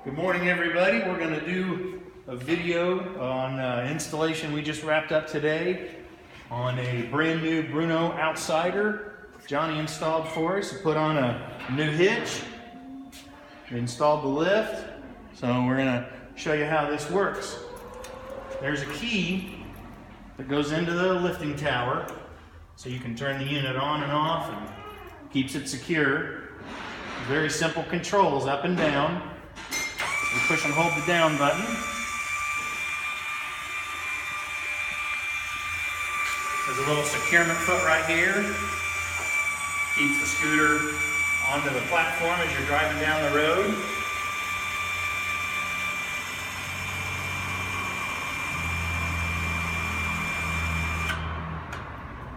Good morning, everybody. We're going to do a video on installation we just wrapped up today on a brand new BRUNO Outsider. Johnny installed for us. He put on a new hitch, installed the lift. So we're going to show you how this works. There's a key that goes into the lifting tower, so you can turn the unit on and off and keeps it secure. Very simple controls, up and down. You push and hold the down button. There's a little securement foot right here. Keeps the scooter onto the platform as you're driving down the road.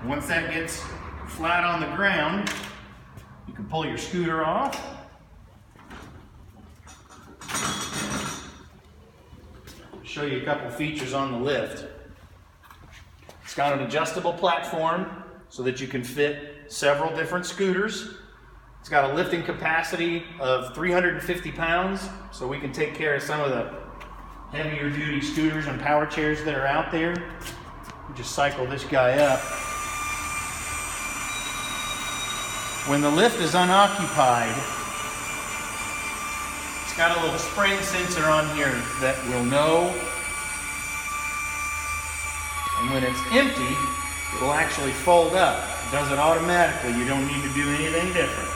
Once that gets flat on the ground, you can pull your scooter off. Show you a couple features on the lift. It's got an adjustable platform so that you can fit several different scooters. It's got a lifting capacity of 350 pounds, so we can take care of some of the heavier duty scooters and power chairs that are out there. We just cycle this guy up. When the lift is unoccupied, it's got a little spring sensor on here that will know, and when it's empty, it will actually fold up. It does it automatically. You don't need to do anything different.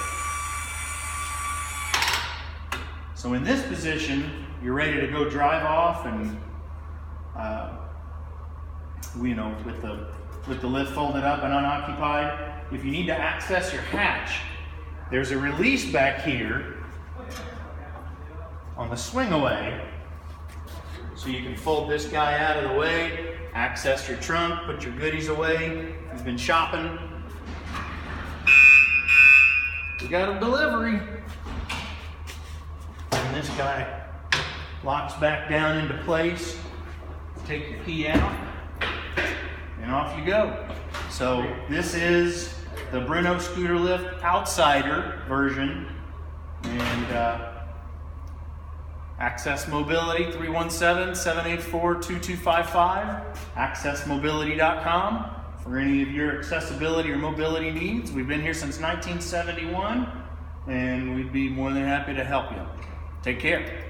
So in this position, you're ready to go drive off, and with the lift folded up and unoccupied. If you need to access your hatch, there's a release back here on the swing away, so you can fold this guy out of the way, access your trunk, put your goodies away. If you've been shopping, we got a delivery. And this guy locks back down into place. Take your key out, and off you go. So this is the BRUNO Scooter Lift Outsider version, and Access Mobility 317-784-2255, accessmobility.com for any of your accessibility or mobility needs. We've been here since 1971, and we'd be more than happy to help you. Take care.